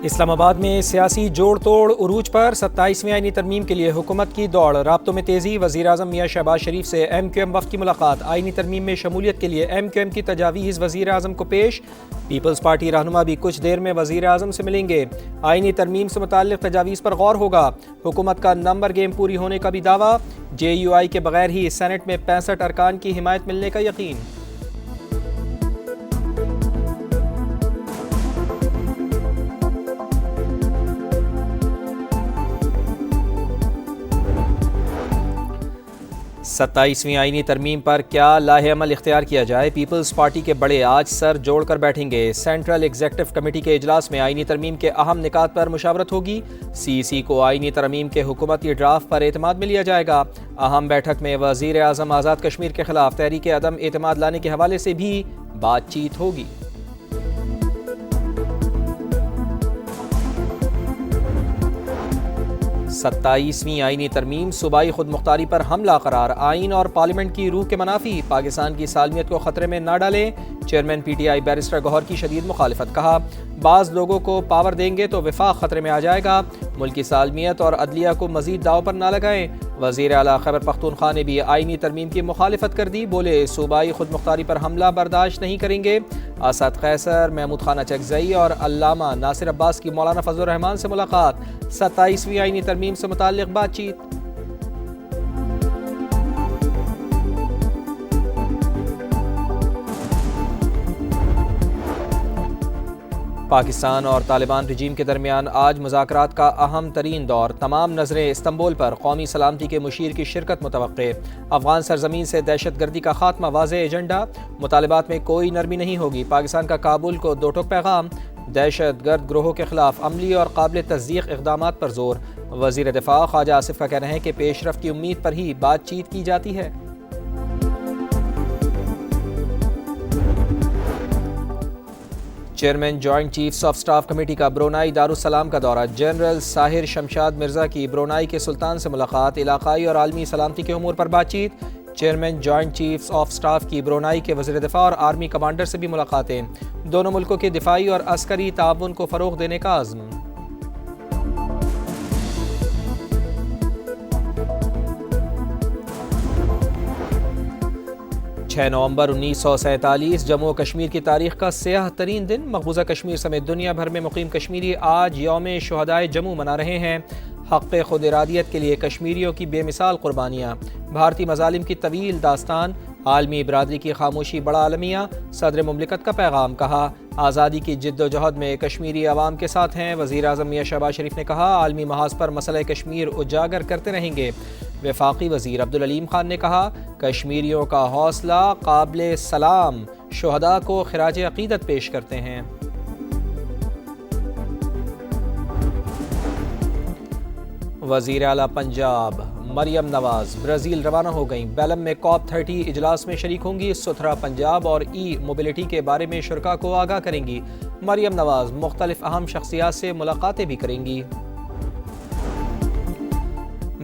اسلام آباد میں سیاسی جوڑ توڑ عروج پر 27ویں آئینی ترمیم کے لیے حکومت کی دوڑ، رابطوں میں تیزی، وزیر اعظم میاں شہباز شریف سے ایم کیو ایم وفد کی ملاقات، آئینی ترمیم میں شمولیت کے لیے ایم کیو ایم کی تجاویز وزیر اعظم کو پیش، پیپلز پارٹی رہنما بھی کچھ دیر میں وزیر اعظم سے ملیں گے، آئینی ترمیم سے متعلق تجاویز پر غور ہوگا، حکومت کا نمبر گیم پوری ہونے کا بھی دعویٰ، جے یو آئی کے بغیر ہی سینٹ میں 65 ارکان کی حمایت ملنے کا یقین۔ ستائیسویں آئینی ترمیم پر کیا لاہ عمل اختیار کیا جائے، پیپلز پارٹی کے بڑے آج سر جوڑ کر بیٹھیں گے، سینٹرل ایگزیکٹو کمیٹی کے اجلاس میں آئینی ترمیم کے اہم نکات پر مشاورت ہوگی، سی سی کو آئینی ترمیم کے حکومتی ڈرافٹ پر اعتماد میں لیا جائے گا، اہم بیٹھک میں وزیر اعظم آزاد کشمیر کے خلاف تحریک عدم اعتماد لانے کے حوالے سے بھی بات چیت ہوگی۔ 27ویں آئینی ترمیم صوبائی خود مختاری پر حملہ قرار، آئین اور پارلیمنٹ کی روح کے منافی، پاکستان کی سالمیت کو خطرے میں نہ ڈالیں، chairman P T I barrister Gohar کی شدید مخالفت، کہا بعض لوگوں کو پاور دیں گے تو وفاق خطرے میں آ جائے گا، ملکی سالمیت اور عدلیہ کو مزید داؤ پر نہ لگائیں، وزیر اعلیٰ خیبر پختونخوا نے بھی آئینی ترمیم کی مخالفت کر دی، بولے صوبائی خود مختاری پر حملہ برداشت نہیں کریں گے، اسد قیصر، محمود خانہ چکزئی اور علامہ ناصر عباس کی مولانا فضل الرحمان سے ملاقات، 27ویں آئینی ترمیم سے متعلق بات چیت۔ پاکستان اور طالبان رجیم کے درمیان آج مذاکرات کا اہم ترین دور، تمام نظریں استنبول پر، قومی سلامتی کے مشیر کی شرکت متوقع، افغان سرزمین سے دہشت گردی کا خاتمہ واضح ایجنڈا، مطالبات میں کوئی نرمی نہیں ہوگی، پاکستان کا کابل کو دو ٹوک پیغام، دہشت گرد گروہوں کے خلاف عملی اور قابل تصدیق اقدامات پر زور، وزیر دفاع خواجہ آصف کا کہنا ہے کہ پیش رفت کی امید پر ہی بات چیت کی جاتی ہے۔ Chairman joint chiefs of staff committee کا برونائی دارالسلام کا دورہ، جنرل ساحر شمشاد مرزا کی برونائی کے سلطان سے ملاقات، علاقائی اور عالمی سلامتی کے امور پر بات چیت، chairman joint chiefs of staff کی برونائی کے وزیر دفاع اور آرمی کمانڈر سے بھی ملاقاتیں، دونوں ملکوں کے دفاعی اور عسکری تعاون کو فروغ دینے کا عزم۔ 6 نومبر 1947 جموں و کشمیر کی تاریخ کا سیاہ ترین دن، مقبوضہ کشمیر سمیت دنیا بھر میں مقیم کشمیری آج یوم شہدائے جموں منا رہے ہیں، حق خود ارادیت کے لیے کشمیریوں کی بے مثال قربانیاں، بھارتی مظالم کی طویل داستان، عالمی برادری کی خاموشی بڑا عالمیہ، صدر مملکت کا پیغام، کہا آزادی کی جد و جہد میں کشمیری عوام کے ساتھ ہیں، وزیر اعظم میاں شہباز شریف نے کہا عالمی محاذ پر مسئلہ کشمیر اجاگر کرتے رہیں گے، وفاقی وزیر عبدالعلیم خان نے کہا کشمیریوں کا حوصلہ قابل سلام، شہداء کو خراج عقیدت پیش کرتے ہیں۔ وزیر اعلیٰ پنجاب مریم نواز برازیل روانہ ہو گئیں، بیلم میں COP 30 اجلاس میں شریک ہوں گی، ستھرا پنجاب اور ای موبلٹی کے بارے میں شرکاء کو آگاہ کریں گی، مریم نواز مختلف اہم شخصیات سے ملاقاتیں بھی کریں گی۔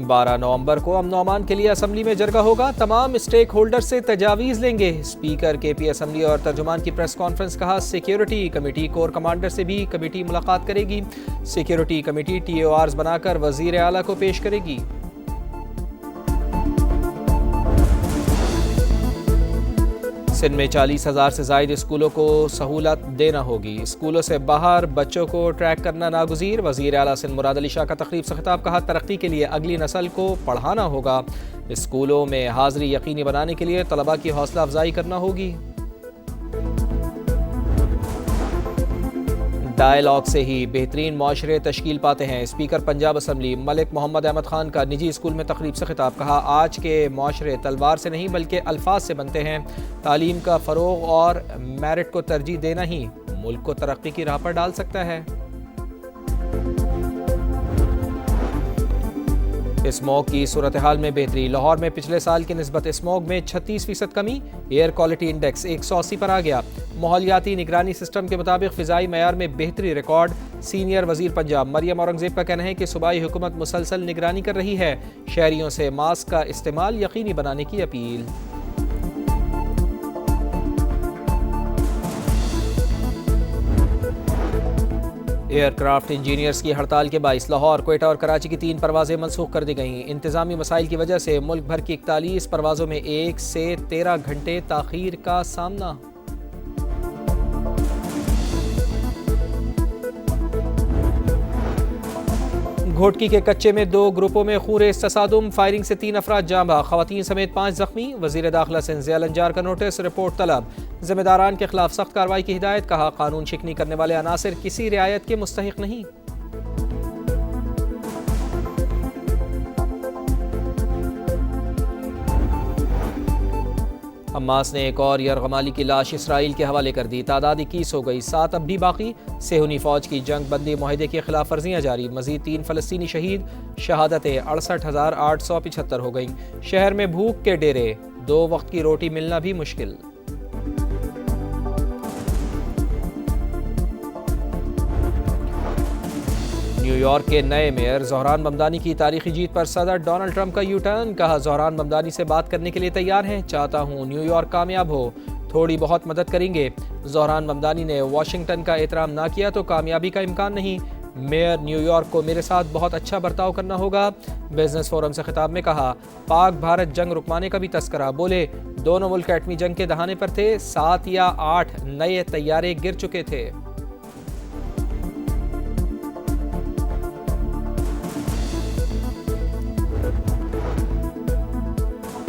12 نومبر کو امن و امان کے لیے اسمبلی میں جرگہ ہوگا، تمام اسٹیک ہولڈر سے تجاویز لیں گے، اسپیکر کے پی اسمبلی اور ترجمان کی پریس کانفرنس، کہا سیکیورٹی کمیٹی کور کمانڈر سے بھی کمیٹی ملاقات کرے گی، سیکیورٹی کمیٹی TORs بنا کر وزیر اعلیٰ کو پیش کرے گی۔ سندھ میں 40,000 سے زائد اسکولوں کو سہولت دینا ہوگی، اسکولوں سے باہر بچوں کو ٹریک کرنا ناگزیر، وزیر اعلیٰ سندھ مراد علی شاہ کا تقریب سے خطاب، کہا ترقی کے لیے اگلی نسل کو پڑھانا ہوگا، اسکولوں میں حاضری یقینی بنانے کے لیے طلباء کی حوصلہ افزائی کرنا ہوگی۔ ڈائیلاگ سے ہی بہترین معاشرے تشکیل پاتے ہیں، اسپیکر پنجاب اسمبلی ملک محمد احمد خان کا نجی اسکول میں تقریب سے خطاب، کہا آج کے معاشرے تلوار سے نہیں بلکہ الفاظ سے بنتے ہیں، تعلیم کا فروغ اور میرٹ کو ترجیح دینا ہی ملک کو ترقی کی راہ پر ڈال سکتا ہے۔ اسموگ کی صورتحال میں بہتری، لاہور میں پچھلے سال کی نسبت اسموگ میں 36% کمی، ایئر کوالٹی انڈیکس 180 پر آ گیا، ماحولیاتی نگرانی سسٹم کے مطابق فضائی معیار میں بہتری ریکارڈ، سینئر وزیر پنجاب مریم اورنگزیب کا کہنا ہے کہ صوبائی حکومت مسلسل نگرانی کر رہی ہے، شہریوں سے ماسک کا استعمال یقینی بنانے کی اپیل۔ ایئر کرافٹ انجینئرز کی ہڑتال کے باعث لاہور، کوئٹہ اور کراچی کی 3 پروازیں منسوخ کر دی گئیں۔ انتظامی مسائل کی وجہ سے ملک بھر کی 41 پروازوں میں 1 سے 13 گھنٹے تاخیر کا سامنا۔ گھوٹکی کے کچے میں 2 گروپوں میں خونریز تصادم، فائرنگ سے 3 افراد جاں بحق، خواتین سمیت 5 زخمی۔ وزیر داخلہ سے انزیال انجار کا نوٹس، رپورٹ طلب۔ ذمہ داران کے خلاف سخت کارروائی کی ہدایت، کہا قانون شکنی کرنے والے عناصر کسی رعایت کے مستحق نہیں۔ حماس نے ایک اور یرغمالی کی لاش اسرائیل کے حوالے کر دی، تعداد 21 ہو گئی، 7 اب بھی باقی۔ صہیونی فوج کی جنگ بندی معاہدے کی خلاف ورزیاں جاری، مزید 3 فلسطینی شہید، شہادتیں 68,875 ہو گئیں۔ شہر میں بھوک کے ڈیرے، 2 وقت کی روٹی ملنا بھی مشکل۔ نیو یارک کے نئے میئر زہران ممدانی کی تاریخی جیت پر صدر ڈونلڈ ٹرمپ کا یو ٹرن، کہا زہران ممدانی سے بات کرنے کے لیے تیار ہیں، چاہتا ہوں نیو یارک کامیاب ہو، تھوڑی بہت مدد کریں گے۔ زہران ممدانی نے واشنگٹن کا احترام نہ کیا تو کامیابی کا امکان نہیں، میئر نیو یارک کو میرے ساتھ بہت اچھا برتاؤ کرنا ہوگا۔ بزنس فورم سے خطاب میں کہا پاک بھارت جنگ رکوانے کا بھی تذکرہ، بولے دونوں ملک ایٹمی جنگ کے دہانے پر تھے، 7 یا 8 نئے طیارے گر چکے تھے۔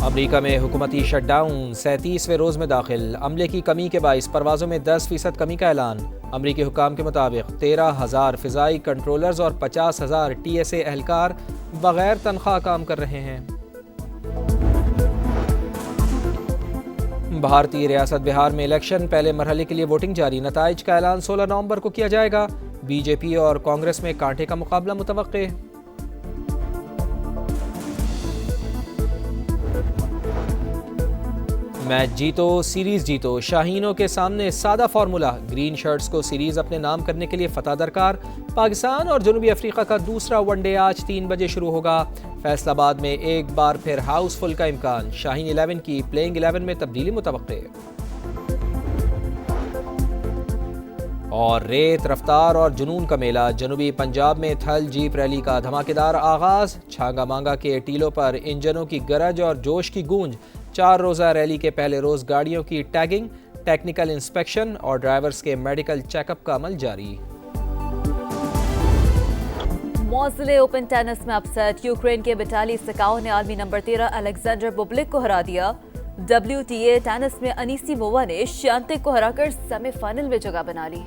امریکہ میں حکومتی شٹ ڈاؤن 37ویں روز میں داخل، عملے کی کمی کے باعث پروازوں میں 10% کمی کا اعلان۔ امریکی حکام کے مطابق 13,000 فضائی کنٹرولرز اور 50,000 TSA اہلکار بغیر تنخواہ کام کر رہے ہیں۔ بھارتی ریاست بہار میں الیکشن، پہلے مرحلے کے لیے ووٹنگ جاری، نتائج کا اعلان 16 نومبر کو کیا جائے گا۔ BJP اور کانگریس میں کانٹے کا مقابلہ متوقع۔ میچ جیتو سیریز جیتو، شاہینوں کے سامنے سادہ فارمولا، گرین شرٹس کو سیریز اپنے نام کرنے کے لیے فتح درکار۔ پاکستان اور جنوبی افریقہ کا دوسرا ون ڈے آج 3 بجے شروع ہوگا۔ فیصل آباد میں ایک بار پھر ہاؤس فل کا امکان، شاہین 11 کی پلینگ 11 میں تبدیلی متوقع۔ اور ریت، رفتار اور جنون کا میلہ، جنوبی پنجاب میں تھل جیپ ریلی کا دھماکیدار آغاز، چھانگا مانگا کے ٹیلوں پر انجنوں کی گرج اور جوش کی گونج۔ 4 روزہ ریلی کے پہلے روز گاڑیوں کی ٹیگنگ، ٹیکنیکل انسپیکشن اور ڈرائیورز کے میڈیکل چیک اپ کا عمل جاری۔ موزلے اوپن ٹینس میں اپسیٹ، یوکرین کے وٹالی سکاؤ نے عالمی نمبر 13 الیگزینڈر بوبلک کو ہرا دیا۔ WTA ٹینس میں انیسی مووا نے شیانتک کو ہرا کر سیمی فائنل میں جگہ بنا لی۔